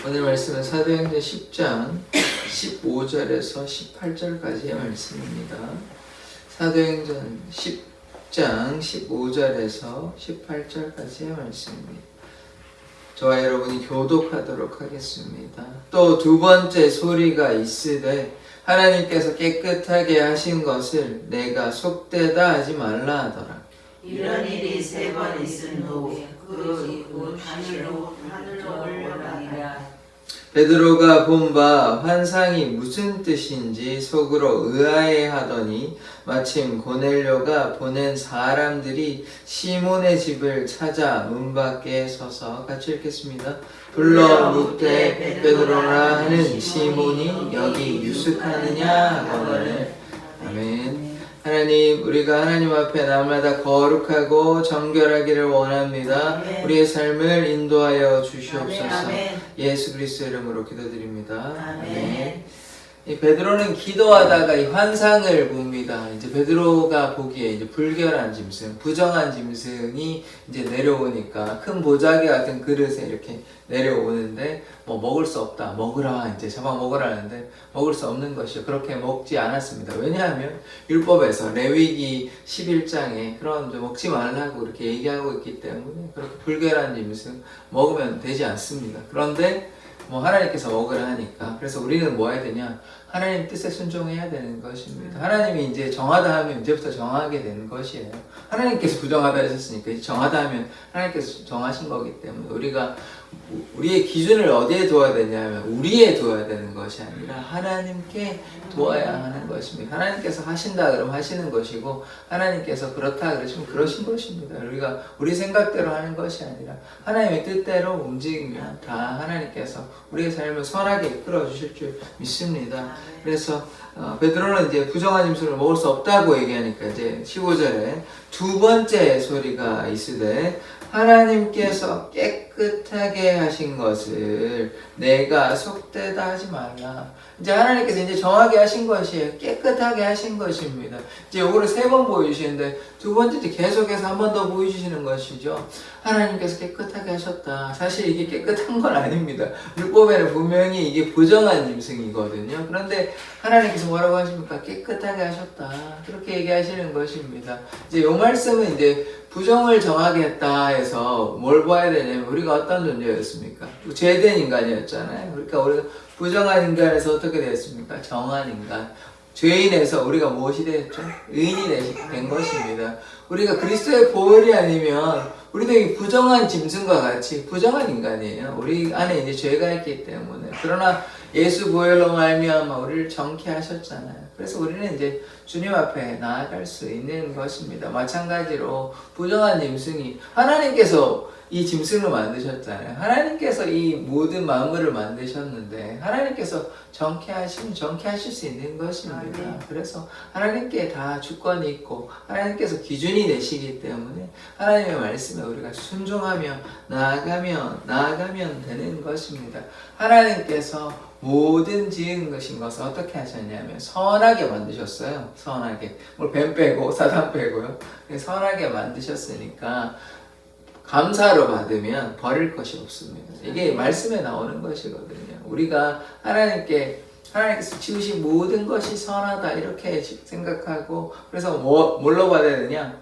오늘 말씀은 사도행전 10장 15절에서 18절까지의 말씀입니다. 사도행전 10장 15절에서 18절까지의 말씀입니다. 저와 여러분이 교독하도록 하겠습니다. 또 두 번째 소리가 있으되 하나님께서 깨끗하게 하신 것을 내가 속되다 하지 말라 하더라. 이런 일이 세 번 있은 후 그 이후 하늘로 올라가니라. 베드로가 본 바 환상이 무슨 뜻인지 속으로 의아해하더니 마침 고넬료가 보낸 사람들이 시몬의 집을 찾아 문 밖에 서서 같이 읽겠습니다. 불러 묻되 베드로라 하는 시몬이 여기 유숙하느냐 하거늘. 아멘. 하나님, 우리가 하나님 앞에 날마다 거룩하고 정결하기를 원합니다. 우리의 삶을 인도하여 주시옵소서. 예수 그리스도 이름으로 기도드립니다. 아멘. 이 베드로는 기도하다가 이 환상을 봅니다. 이제 베드로가 보기에 이제 불결한 짐승, 부정한 짐승이 이제 내려오니까 큰 보자기 같은 그릇에 이렇게 내려오는데 뭐 먹을 수 없다, 먹으라, 이제 잡아 먹으라는데 먹을 수 없는 것이요. 그렇게 먹지 않았습니다. 왜냐하면 율법에서 레위기 11장에 그런 먹지 말라고 이렇게 얘기하고 있기 때문에 그렇게 불결한 짐승 먹으면 되지 않습니다. 그런데 뭐 하나님께서 먹으라 하니까 그래서 우리는 뭐 해야 되냐? 하나님 뜻에 순종해야 되는 것입니다. 하나님이 이제 정하다 하면 이제부터 정하게 되는 것이에요. 하나님께서 부정하다 하셨으니까 이제 정하다 하면 하나님께서 정하신 거기 때문에 우리가 우리의 기준을 어디에 두어야 되냐면 우리에 두어야 되는 것이 아니라 하나님께 두어야 하는 것입니다. 하나님께서 하신다 그러면 하시는 것이고 하나님께서 그렇다 그러시면 그러신 것입니다. 우리가 우리 생각대로 하는 것이 아니라 하나님의 뜻대로 움직이면 다 하나님께서 우리의 삶을 선하게 이끌어 주실 줄 믿습니다. 그래서 베드로는 이제 부정한 짐승을 먹을 수 없다고 얘기하니까 이제 15절에 두 번째 소리가 있으되 하나님께서 깨끗하게 하신 것을 내가 속되다 하지 말라. 이제 하나님께서 이제 정하게 하신 것이에요. 깨끗하게 하신 것입니다. 이제 요거를 세 번 보여주시는데 두 번째 계속해서 한 번 더 보여주시는 것이죠. 하나님께서 깨끗하게 하셨다. 사실 이게 깨끗한 건 아닙니다. 율법에는 분명히 이게 부정한 짐승이거든요. 그런데 하나님께서 뭐라고 하십니까? 깨끗하게 하셨다. 그렇게 얘기하시는 것입니다. 이제 요 말씀은 이제 부정을 정하게 했다 해서 뭘 봐야 되냐면 우리가 어떤 존재였습니까? 죄된 인간이었잖아요. 그러니까 우리가 부정한 인간에서 어떻게 됐습니까? 정한 인간. 죄인에서 우리가 무엇이 됐죠? 의인이 된 것입니다. 우리가 그리스도의 보혈이 아니면 우리도 이 부정한 짐승과 같이 부정한 인간이에요. 우리 안에 이제 죄가 있기 때문에. 그러나 예수 보혈로 말미암아 우리를 정케 하셨잖아요. 그래서 우리는 이제 주님 앞에 나아갈 수 있는 것입니다. 마찬가지로 부정한 짐승이 하나님께서 이 짐승을 만드셨잖아요. 하나님께서 이 모든 만물을 만드셨는데 하나님께서 정케하시면 정케하실 수 있는 것입니다. 그래서 하나님께 다 주권이 있고 하나님께서 기준이 되시기 때문에 하나님의 말씀에 우리가 순종하며 나아가면 되는 것입니다. 하나님께서 모든 지은 것을 어떻게 하셨냐면 선하게 만드셨어요. 선하게. 뭘 뱀 빼고 사단 빼고요. 선하게 만드셨으니까 감사로 받으면 버릴 것이 없습니다. 이게 말씀에 나오는 것이거든요. 우리가 하나님께서 지으신 모든 것이 선하다 이렇게 생각하고 그래서 뭘로 받아야 되냐?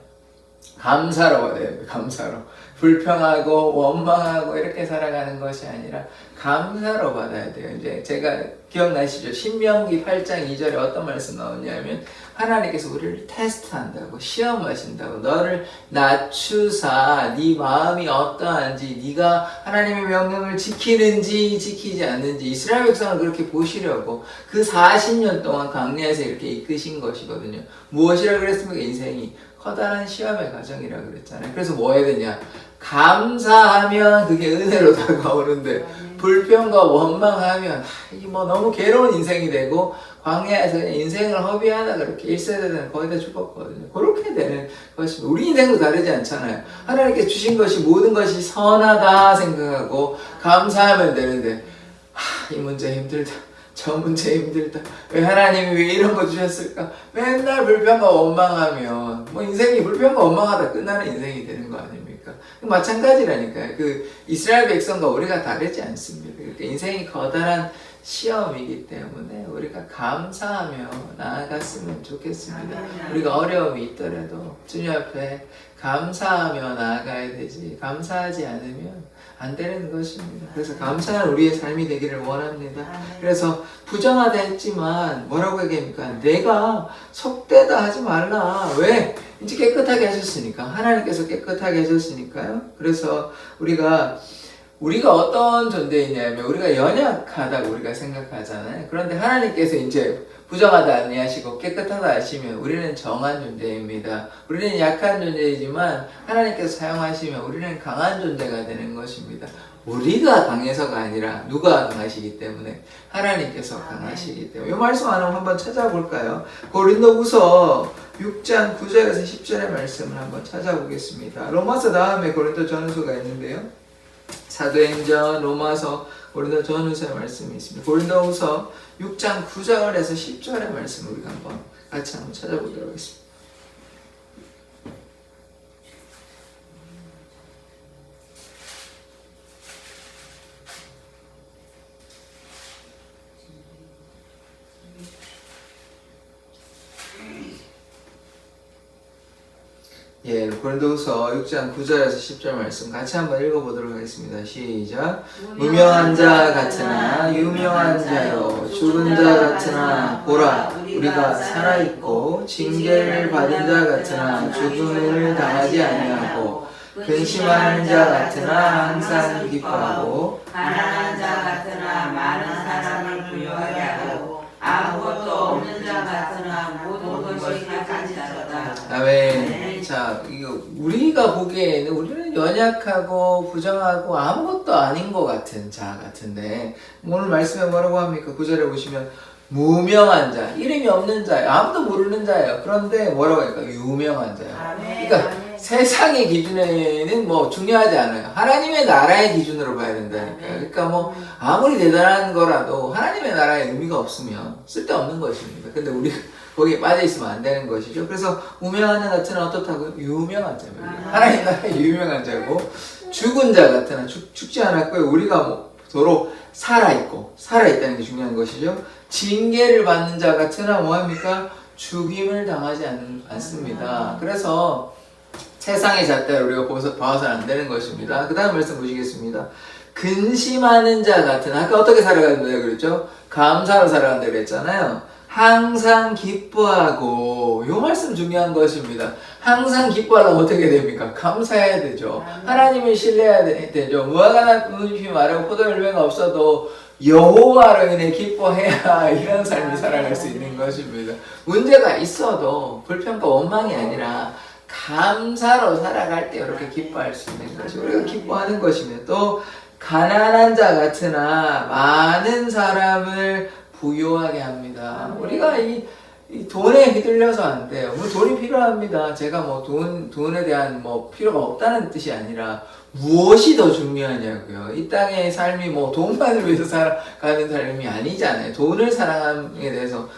감사로 받아야 돼요. 감사로. 불평하고 원망하고 이렇게 살아가는 것이 아니라 감사로 받아야 돼요. 이제 제가 기억나시죠? 신명기 8장 2절에 어떤 말씀 나오냐면 하나님께서 우리를 테스트한다고 시험하신다고 너를 낮추사 네 마음이 어떠한지 네가 하나님의 명령을 지키는지 지키지 않는지 이스라엘 백성을 그렇게 보시려고 그 40년 동안 광야에서 이렇게 이끄신 것이거든요. 무엇이라 그랬습니까? 인생이 커다란 시험의 과정이라 그랬잖아요. 그래서 뭐 해야 되냐? 감사하면 그게 은혜로 다가오는데 불평과 원망하면 이게 뭐 너무 괴로운 인생이 되고 광야에서 인생을 허비하다 그렇게 1세대는 거의 다 죽었거든요. 그렇게 되는 것입니다. 우리 인생도 다르지 않잖아요. 하나님께 주신 것이 모든 것이 선하다 생각하고 감사하면 되는데 이 문제 힘들다. 저 문제 힘들다. 왜 하나님이 왜 이런 거 주셨을까? 맨날 불평과 원망하면 뭐 인생이 불평과 원망하다 끝나는 인생이 되는 거 아닙니까? 아닙니까? 마찬가지라니까요. 그 이스라엘 백성과 우리가 다르지 않습니다. 그러니까 인생이 커다란 시험이기 때문에 우리가 감사하며 나아갔으면 좋겠습니다. 우리가 어려움이 있더라도 주님 앞에 감사하며 나아가야 되지, 감사하지 않으면 안 되는 것입니다. 그래서 감사한 우리의 삶이 되기를 원합니다. 그래서 부정하다 했지만 뭐라고 얘기합니까? 내가 속되다 하지 말라. 왜? 이제 깨끗하게 하셨으니까. 하나님께서 깨끗하게 하셨으니까요. 그래서 우리가 어떤 존재이냐면 우리가 연약하다고 우리가 생각하잖아요. 그런데 하나님께서 이제 부정하다 아니하시고 깨끗하다 하시면 우리는 정한 존재입니다. 우리는 약한 존재이지만 하나님께서 사용하시면 우리는 강한 존재가 되는 것입니다. 우리가 강해서가 아니라 누가 강하시기 때문에 하나님께서 강하시기 때문에 이 말씀 하나 한번 찾아볼까요? 고린도후서 6장 9절에서 10절의 말씀을 한번 찾아보겠습니다. 로마서 다음에 고린도전후서가 있는데요. 사도행전, 로마서, 고린도전후서의 말씀이 있습니다. 고린도후서 6장 9절에서 10절의 말씀을 우리가 같이 한번 찾아보도록 하겠습니다. 예, 고린도후서 6장 9절에서 10절 말씀 같이 한번 읽어보도록 하겠습니다. 시작. 무명한 자 같으나 유명한 자요, 죽은 자 같으나 보라, 우리가 살아있고 징계를 받은 자 같으나 죽음을 당하지 아니하고 근심하는 자 같으나 항상 기뻐하고 가난한 자 같으나 많은 사람을 부유하게 하고 아무것도 없는 자 같으나 모든 것이 가진 자로다. 아멘. 자, 이거 우리가 보기에는 우리는 연약하고 부정하고 아무것도 아닌 것 같은 자 같은데 오늘 말씀에 뭐라고 합니까? 9절에 보시면 무명한 자, 이름이 없는 자예요. 아무도 모르는 자예요. 그런데 뭐라고 할까? 유명한 자예요. 그러니까 세상의 기준에는 뭐 중요하지 않아요. 하나님의 나라의 기준으로 봐야 된다니까요. 그러니까 뭐 아무리 대단한 거라도 하나님의 나라에 의미가 없으면 쓸데없는 것입니다. 근데 우리가 거기에 빠져 있으면 안 되는 것이죠. 그래서 무명한 자 같으나 어떻다고요? 유명한 자입니다. 하나님 나라의 유명한 자고 죽은 자 같으나 죽지 않았고요. 우리가 뭐 서로 살아있다는 게 중요한 것이죠. 징계를 받는 자 같으나 뭐합니까? 죽임을 당하지 않습니다. 그래서 세상의 잣대를 우리가 봐서는 안 되는 것입니다. 그 다음 말씀 보시겠습니다. 근심하는 자 같으나 아까 어떻게 살아간다고 그랬죠? 감사로 살아간다고 그랬잖아요. 항상 기뻐하고 이 말씀 중요한 것입니다. 항상 기뻐하려면 어떻게 됩니까? 감사해야 되죠. 하나님을 신뢰해야 되죠. 무화과나 잎이 마르고 포도 열매가 없어도 여호와로 인해 기뻐해야 이런 삶을 살아갈 수 있는 것입니다. 문제가 있어도 불평과 원망이 아니라 감사로 살아갈 때 이렇게 기뻐할 수 있는 것이 우리가 기뻐하는 것입니다. 또 가난한 자 같으나 많은 사람을 부유하게 합니다. 우리가 이 돈에 휘둘려서 안 돼요. 뭐 돈이 필요합니다. 제가 뭐 돈에 대한 뭐 필요가 없다는 뜻이 아니라 무엇이 더 중요하냐고요. 이 땅의 삶이 뭐 돈만을 위해서 살아가는 삶이 아니잖아요. 돈을 사랑함에 대해서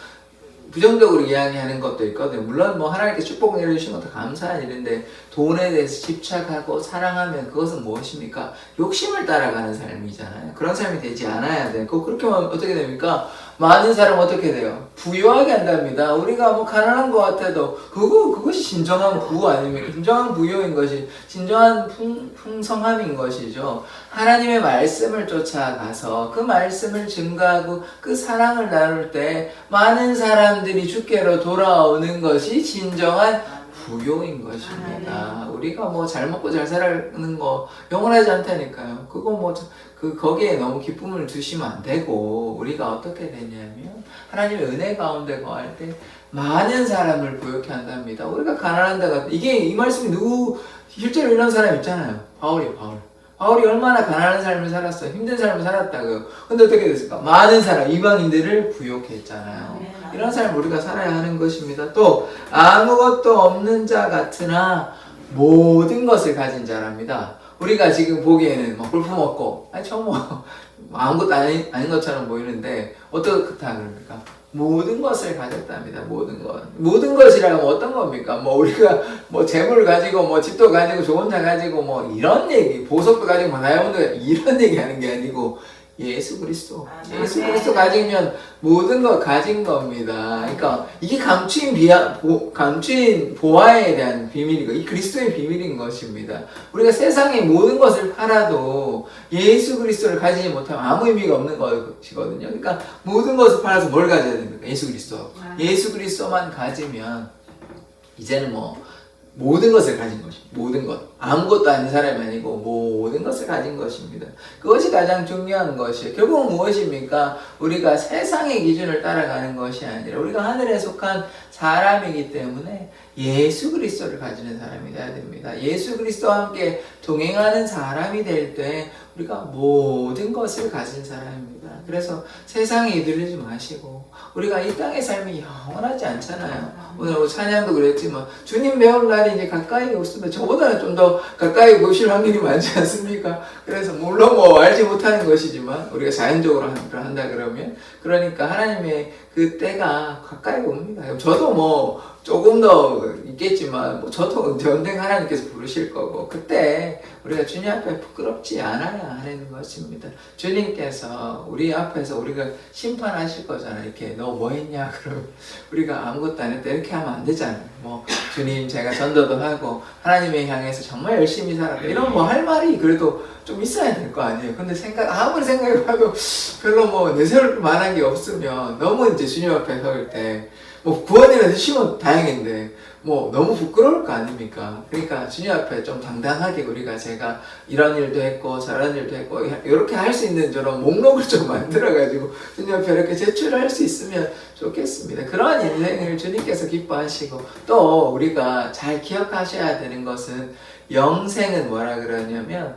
부정적으로 이야기하는 것도 있거든요. 물론 뭐 하나님께 축복을 내려주신 것도 감사한 일인데 돈에 대해서 집착하고 사랑하면 그것은 무엇입니까? 욕심을 따라가는 삶이잖아요. 그런 삶이 되지 않아야 돼요. 그렇게 하면 어떻게 됩니까? 많은 사람 어떻게 돼요? 부유하게 한답니다. 우리가 뭐 가난한 것 같아도 그것이 진정한 부유 아닙니까? 진정한 부유인 것이 진정한 풍성함인 것이죠. 하나님의 말씀을 쫓아가서 그 말씀을 증거하고 그 사랑을 나눌 때 많은 사람들이 주께로 돌아오는 것이 진정한 부요인 것입니다. 우리가 뭐 잘 먹고 잘 살아가는 거 영원하지 않다니까요. 그거 뭐 거기에 너무 기쁨을 두시면 안 되고 우리가 어떻게 되냐면 하나님의 은혜 가운데 거할 때 많은 사람을 부욕해 한답니다. 우리가 가난한다가 이 말씀이 실제로 이런 사람 있잖아요. 바울이 얼마나 가난한 삶을 살았어요. 힘든 삶을 살았다고요. 근데 어떻게 됐을까? 많은 사람, 이방인들을 부욕했잖아요. 이런 삶을 우리가 살아야 하는 것입니다. 또 아무것도 없는 자 같으나 모든 것을 가진 자랍니다. 우리가 지금 보기에는 막 골프 먹고 아무것도 아닌 것처럼 보이는데 어떻다 그럽니까? 모든 것을 가졌답니다. 모든 것. 모든 것이라면 어떤 겁니까? 뭐 우리가 뭐 재물 가지고 뭐 집도 가지고 좋은 차 가지고 뭐 이런 얘기, 보석도 가지고 뭐 다이아몬드 이런 얘기 하는 게 아니고 예수 그리스도. 예수 그리스도 가지면 모든 거 가진 겁니다. 그러니까 이게 감추인 보화에 대한 비밀이고 이 그리스도의 비밀인 것입니다. 우리가 세상의 모든 것을 팔아도 예수 그리스도를 가지지 못하면 아무 의미가 없는 것이거든요. 그러니까 모든 것을 팔아서 뭘 가져야 됩니까? 예수 그리스도. 예수 그리스도만 가지면 이제는 뭐 모든 것을 가진 것입니다. 모든 것. 아무것도 아닌 사람이 아니고 모든 것을 가진 것입니다. 그것이 가장 중요한 것이에요. 결국은 무엇입니까? 우리가 세상의 기준을 따라가는 것이 아니라 우리가 하늘에 속한 사람이기 때문에 예수 그리스도를 가지는 사람이 되어야 됩니다. 예수 그리스도와 함께 동행하는 사람이 될 때 우리가 모든 것을 가진 사람입니다. 그래서 세상에 이들리지 마시고 우리가 이 땅의 삶이 영원하지 않잖아요. 오늘 찬양도 그랬지만 주님 배울 날이 이제 가까이 없으면 저보다는 좀 더 가까이 보실 확률이 많지 않습니까? 그래서 물론 뭐 알지 못하는 것이지만 우리가 자연적으로 한다 그러면 그러니까 하나님의 그 때가 가까이 옵니다. 저도 뭐 조금 더 있겠지만 뭐 저도 언젠 하나님께서 부르실 거고 그때 우리가 주님 앞에 부끄럽지 않아야 하는 것입니다. 주님께서 우리 앞에서 우리가 심판하실 거잖아요. 이렇게 너 뭐 했냐 그러면 우리가 아무것도 안 했다 이렇게 하면 안 되잖아요. 뭐 주님 제가 전도도 하고 하나님을 향해서 정말 열심히 살았다 이런 뭐 할 말이 그래도 좀 있어야 될 거 아니에요. 근데 아무리 생각해봐도 별로 뭐 내세울 만한 게 없으면 너무 이제 주님 앞에 설 때 뭐 구원이라도 주시면 다행인데 뭐 너무 부끄러울 거 아닙니까? 그러니까 주님 앞에 좀 당당하게 우리가 제가 이런 일도 했고 저런 일도 했고 이렇게 할 수 있는 저런 목록을 좀 만들어가지고 주님 앞에 이렇게 제출할 수 있으면 좋겠습니다. 그러한 인생을 주님께서 기뻐하시고 또 우리가 잘 기억하셔야 되는 것은 영생은 뭐라 그러냐면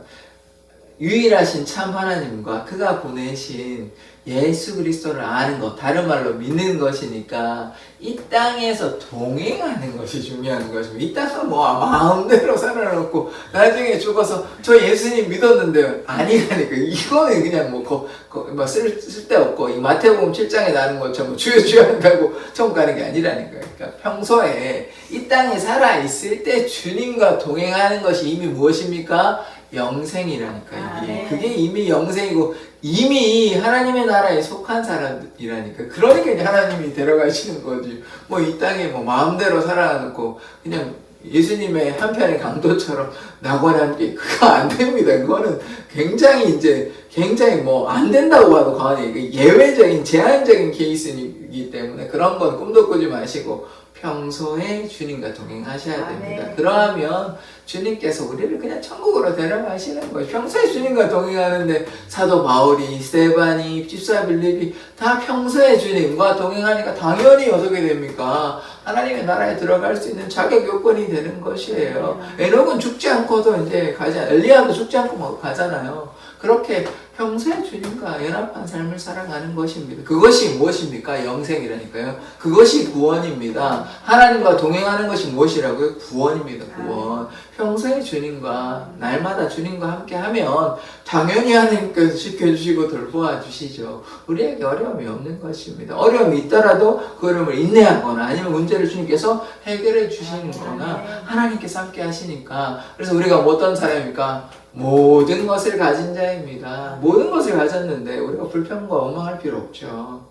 유일하신 참 하나님과 그가 보내신 예수 그리스도를 아는 것, 다른 말로 믿는 것이니까 이 땅에서 동행하는 것이 중요한 것입니다. 이 땅은 뭐 마음대로 살아놓고 나중에 죽어서 저 예수님 믿었는데 아니라니까 이거는 그냥 뭐 쓸데없고 이 마태복음 7장에 나는 것처럼 주여 주여 한다고 천국 가는 게 아니라니까요. 그러니까 평소에 이 땅에 살아있을 때 주님과 동행하는 것이 이미 무엇입니까? 영생이라니까요. 그게 이미 영생이고 이미 하나님의 나라에 속한 사람이라니까. 그러니까 이제 하나님이 데려가시는 거지. 뭐 이 땅에 뭐 마음대로 살아놓고 그냥 예수님의 한편의 강도처럼 나와 함께 그거 안 됩니다. 그거는 굉장히 뭐 안 된다고 봐도 과언이 예외적인 제한적인 케이스이기 때문에 그런 건 꿈도 꾸지 마시고 평소에 주님과 동행하셔야 됩니다. 그러하면 주님께서 우리를 그냥 천국으로 데려가시는 거예요. 평소에 주님과 동행하는데 사도 바울이, 스데반이, 집사 빌립이 다 평소에 주님과 동행하니까 당연히 어떻게 됩니까? 하나님의 나라에 들어갈 수 있는 자격 요건이 되는 것이에요. 에녹은 죽지 않고도 이제 엘리야도 죽지 않고 가잖아요. 그렇게 평소에 주님과 연합한 삶을 살아가는 것입니다. 그것이 무엇입니까? 영생이라니까요. 그것이 구원입니다. 하나님과 동행하는 것이 무엇이라고요? 구원입니다. 구원. 평소에 주님과 날마다 주님과 함께 하면 당연히 하나님께서 지켜주시고 돌보아 주시죠. 우리에게 어려움이 없는 것입니다. 어려움이 있더라도 그 어려움을 인내하거나 아니면 문제를 주님께서 해결해 주시는 거나 하나님께서 함께 하시니까 그래서 우리가 어떤 사람입니까? 모든 것을 가진 자입니다. 모든 것을 가졌는데 우리가 불평과 원망할 필요 없죠.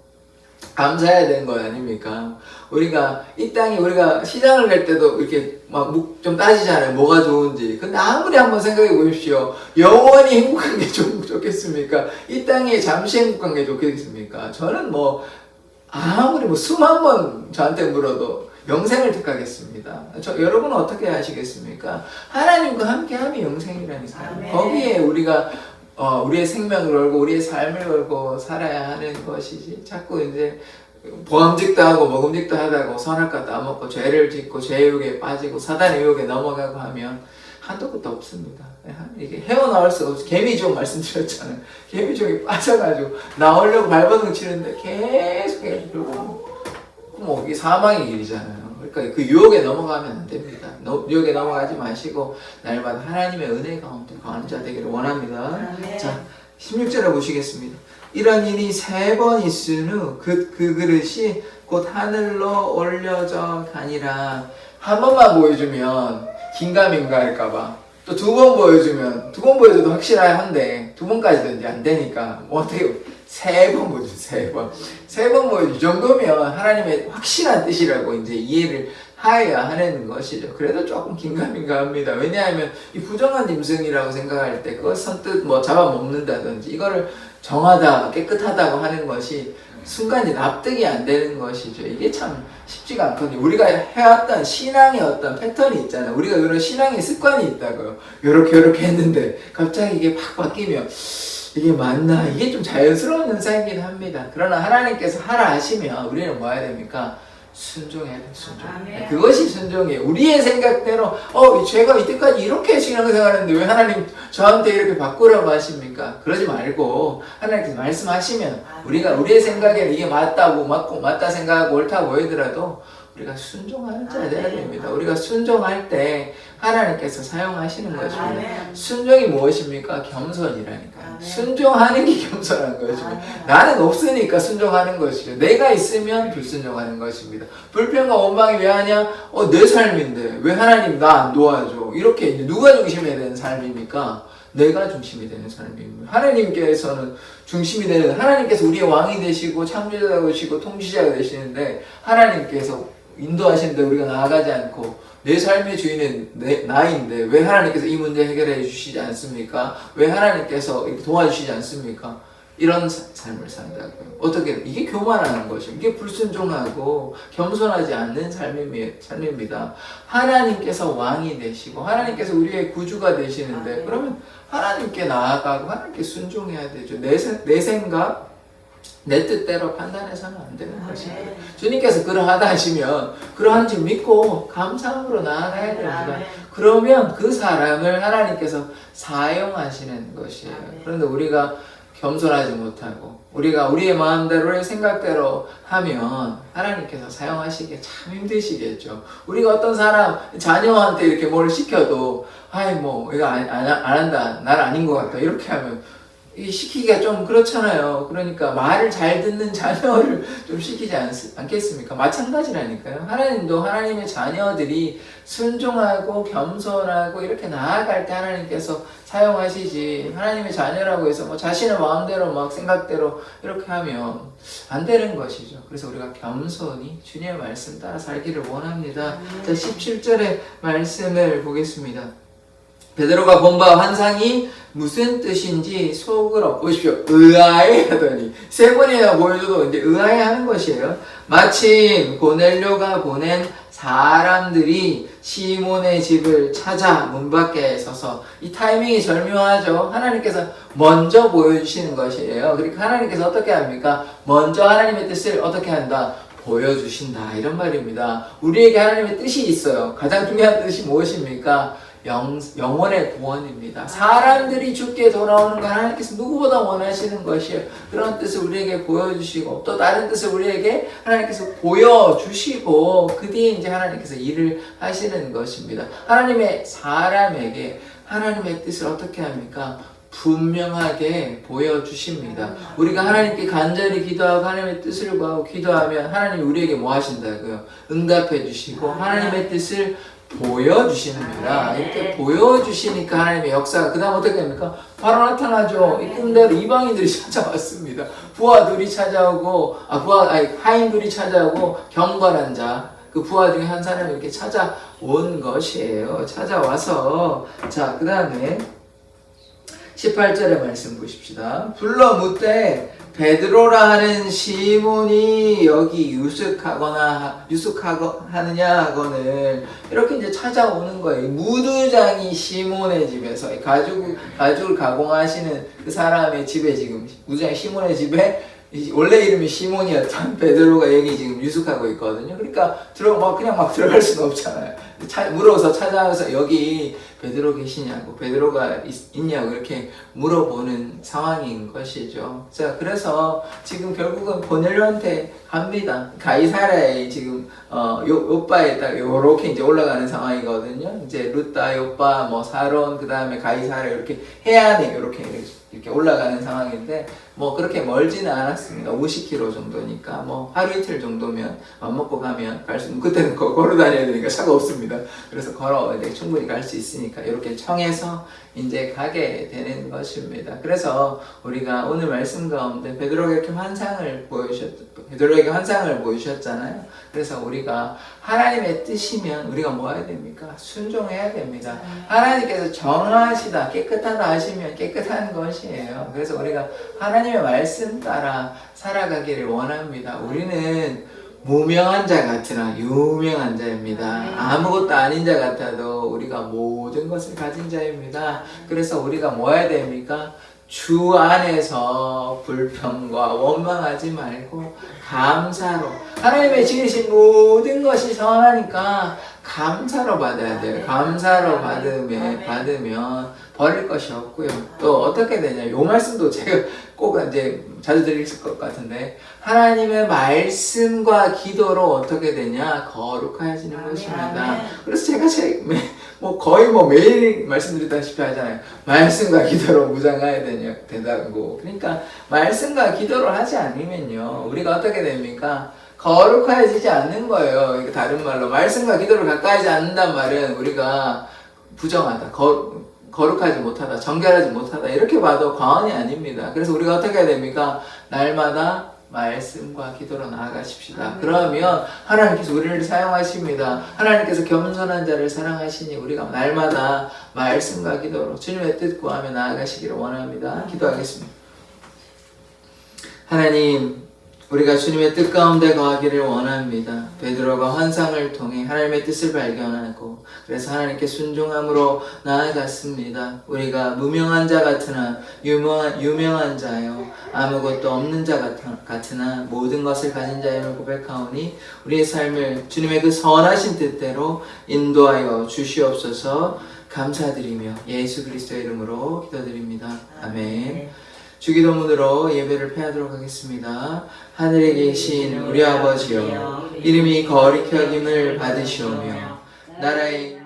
감사해야 되는 거 아닙니까? 우리가 이 땅에 우리가 시장을 갈 때도 이렇게 막 좀 따지잖아요. 뭐가 좋은지. 근데 아무리 한번 생각해 보십시오. 영원히 행복한 게 좋겠습니까? 이 땅에 잠시 행복한 게 좋겠습니까? 저는 뭐 아무리 뭐 수만 번 저한테 물어도 영생을 택하겠습니다. 여러분은 어떻게 하시겠습니까? 하나님과 함께함이 영생이라니까요. 거기에 우리가 우리의 생명을 걸고 우리의 삶을 걸고 살아야 하는 것이지 자꾸 이제 보암직도 하고 먹음직도 하다고 선할 것 따먹고 죄를 짓고 죄의 유혹에 빠지고 사단의 유혹에 넘어가고 하면 한도 끝도 없습니다. 이게 헤어나올 수가 없어. 개미종 말씀드렸잖아요. 개미종이 빠져가지고 나오려고 발버둥 치는데 계속 뭐 이게 사망의 길이잖아요. 그러니까 그 유혹에 넘어가면 안 됩니다. 유혹에 넘어가지 마시고 날마다 하나님의 은혜 가운데 거하는 자 되기를 원합니다. 자, 16절에 보시겠습니다. 이런 일이 3번 있은 후 그 그릇이 곧 하늘로 올려져 가니라. 한 번만 보여주면 긴가민가 할까봐 또 2번 보여주면 2번 보여줘도 확실해야 한데 2번까지도 이제 안 되니까 뭐 어떻게 3번 보여줘. 3번 보여줘. 이 정도면 하나님의 확실한 뜻이라고 이제 이해를 하여야 하는 것이죠. 그래도 조금 긴가민가합니다. 왜냐하면 이 부정한 짐승이라고 생각할 때 그걸 선뜻 뭐 잡아먹는다든지 이거를 정하다 깨끗하다고 하는 것이 순간 납득이 안 되는 것이죠. 이게 참 쉽지가 않거든요. 우리가 해왔던 신앙의 어떤 패턴이 있잖아요. 우리가 이런 신앙의 습관이 있다고요. 요렇게 했는데 갑자기 이게 팍 바뀌면 이게 맞나? 이게 좀 자연스러운 현상이긴 합니다. 그러나 하나님께서 하라 하시면 우리는 뭐 해야 됩니까? 순종해야 돼, 순종. 아멘. 그것이 순종이에요. 우리의 생각대로, 제가 이때까지 이렇게 신앙생활했는데 왜 하나님 저한테 이렇게 바꾸라고 하십니까? 그러지 말고, 하나님께서 말씀하시면, 우리가 우리의 생각에는 이게 맞다 생각하고 옳다고 보이더라도, 우리가 순종하는 자 돼야 됩니다. 우리가 순종할 때 하나님께서 사용하시는 것입니다. 아멘. 순종이 무엇입니까? 겸손이라니까요. 아멘. 순종하는 게 겸손한 것입니다. 아멘. 나는 없으니까 순종하는 것이죠. 내가 있으면 불순종하는 것입니다. 불평과 원망이 왜 하냐? 내 삶인데 왜 하나님 나 안 도와줘? 이렇게 이제 누가 중심이 되는 삶입니까? 내가 중심이 되는 삶입니다. 하나님께서는 중심이 되는, 하나님께서 우리의 왕이 되시고 창조자가 되시고 통치자가 되시는데 하나님께서 인도하시는데 우리가 나아가지 않고 내 삶의 주인은 나인데 왜 하나님께서 이 문제 해결해 주시지 않습니까? 왜 하나님께서 도와주시지 않습니까? 이런 삶을 산다고요. 어떻게, 이게 교만하는 것이고, 이게 불순종하고 겸손하지 않는 삶입니다. 하나님께서 왕이 되시고, 하나님께서 우리의 구주가 되시는데, 그러면 하나님께 나아가고, 하나님께 순종해야 되죠. 내 생각, 내 뜻대로 판단해서는 안 되는 것입니다. 주님께서 그러하다 하시면, 그러한 줄 믿고, 감사함으로 나아가야 됩니다. 그러면 그 사람을 하나님께서 사용하시는 것이에요. 그런데 우리가 겸손하지 못하고 우리가 우리의 마음대로의 생각대로 하면 하나님께서 사용하시기 참 힘드시겠죠. 우리가 어떤 사람 자녀한테 이렇게 뭘 시켜도 이거 안 한다, 날 아닌 것 같다 이렇게 하면 이 시키기가 좀 그렇잖아요. 그러니까 말을 잘 듣는 자녀를 좀 시키지 않겠습니까? 마찬가지라니까요. 하나님도 하나님의 자녀들이 순종하고 겸손하고 이렇게 나아갈 때 하나님께서 사용하시지, 하나님의 자녀라고 해서 뭐 자신의 마음대로 막 생각대로 이렇게 하면 안 되는 것이죠. 그래서 우리가 겸손히 주님의 말씀 따라 살기를 원합니다. 자, 17절의 말씀을 보겠습니다. 베드로가 본 바 환상이 무슨 뜻인지 속으로 보십시오. 의아해하더니, 3번이나 보여줘도 이제 의아해하는 것이에요. 마침 고넬료가 보낸 사람들이 시몬의 집을 찾아 문 밖에 서서, 이 타이밍이 절묘하죠. 하나님께서 먼저 보여주시는 것이에요. 그러니까 하나님께서 어떻게 합니까? 먼저 하나님의 뜻을 어떻게 한다? 보여주신다, 이런 말입니다. 우리에게 하나님의 뜻이 있어요. 가장 중요한 뜻이 무엇입니까? 영혼의 구원입니다. 사람들이 죽게 돌아오는 건 하나님께서 누구보다 원하시는 것이에요. 그런 뜻을 우리에게 보여주시고 또 다른 뜻을 우리에게 하나님께서 보여주시고 그 뒤에 이제 하나님께서 일을 하시는 것입니다. 하나님의 사람에게 하나님의 뜻을 어떻게 합니까? 분명하게 보여주십니다. 우리가 하나님께 간절히 기도하고 하나님의 뜻을 구하고 기도하면 하나님이 우리에게 뭐 하신다고요? 응답해 주시고 하나님의 뜻을 보여주십니다. 이렇게 보여주시니까 하나님의 역사가 그 다음 어떻게 됩니까? 바로 나타나죠. 이 꿈대로 이방인들이 찾아왔습니다. 부하들이 찾아오고 하인들이 찾아오고 경건한 자, 그 부하 중에 한 사람이 이렇게 찾아온 것이에요. 찾아와서 자, 그 다음에 18절의 말씀 보십시다. 불러 묻되 베드로라 하는 시몬이 여기 유숙하느냐 하거늘, 이렇게 이제 찾아오는 거예요. 무두장이 시몬의 집에서 가죽을 가공하시는 그 사람의 집에, 지금 무두장 시몬의 집에 원래 이름이 시몬이었던 베드로가 여기 지금 유숙하고 있거든요. 그러니까 그냥 막 들어갈 수는 없잖아요. 물어서 찾아와서 여기 베드로 계시냐고, 베드로가 있냐고 이렇게 물어보는 상황인 것이죠. 자, 그래서 지금 결국은 고넬료한테 갑니다. 가이사랴에 지금 요빠에 딱 요렇게 이제 올라가는 상황이거든요. 이제 루따, 요빠, 사론, 그 다음에 가이사랴 이렇게 해안에 이렇게 올라가는 상황인데, 뭐 그렇게 멀지는 않았습니다. 50km 정도니까 뭐 하루 이틀 정도면 맘 먹고 가면 갈 수 있는, 그때는 걸어 다녀야 되니까 차가 없습니다. 그래서 걸어 이제 충분히 갈 수 있으니까 이렇게 청해서 이제 가게 되는 것입니다. 그래서 우리가 오늘 말씀 가운데 베드로에게 베드로에게 환상을 보이셨잖아요. 그래서 우리가 하나님의 뜻이면 우리가 뭐 해야 됩니까? 순종해야 됩니다. 하나님께서 정하시다, 깨끗하다 하시면 깨끗한 것이에요. 그래서 우리가 하나님의 말씀 따라 살아가기를 원합니다. 우리는 무명한 자 같으나 유명한 자입니다. 아무것도 아닌 자 같아도 우리가 모든 것을 가진 자입니다. 그래서 우리가 뭐 해야 됩니까? 주 안에서 불평과 원망하지 말고 감사로, 하나님의 지으신 모든 것이 선하니까 감사로 받아야 돼요. 감사로 받으면 버릴 것이 없고요. 또 어떻게 되냐, 요 말씀도 제가 꼭 이제 자주 드릴 것 같은데, 하나님의 말씀과 기도로 어떻게 되냐, 거룩해지는 것입니다. 그래서 제가 거의 매일 말씀드리다시피 하잖아요. 말씀과 기도로 무장해야 된다고. 그러니까 말씀과 기도를 하지 않으면요, 우리가 어떻게 됩니까? 거룩해지지 않는 거예요. 다른 말로 말씀과 기도를 가까이 하지 않는단 말은 우리가 부정하다, 거룩하지 못하다, 정결하지 못하다, 이렇게 봐도 과언이 아닙니다. 그래서 우리가 어떻게 해야 됩니까? 날마다 말씀과 기도로 나아가십시다. 그러면 하나님께서 우리를 사용하십니다. 하나님께서 겸손한 자를 사랑하시니 우리가 날마다 말씀과 기도로 주님의 뜻 구하며 나아가시기를 원합니다. 기도하겠습니다. 하나님, 우리가 주님의 뜻 가운데 거하기를 원합니다. 베드로가 환상을 통해 하나님의 뜻을 발견하고 그래서 하나님께 순종함으로 나아갔습니다. 우리가 무명한 자 같으나 유명한 자요, 아무것도 없는 자 같으나 모든 것을 가진 자임을 고백하오니 우리의 삶을 주님의 그 선하신 뜻대로 인도하여 주시옵소서. 감사드리며 예수 그리스도의 이름으로 기도드립니다. 아멘. 주기도문으로 예배를 폐하도록 하겠습니다. 하늘에 계신 우리 아버지여, 이름이 거룩히 여김을 받으시오며 나라의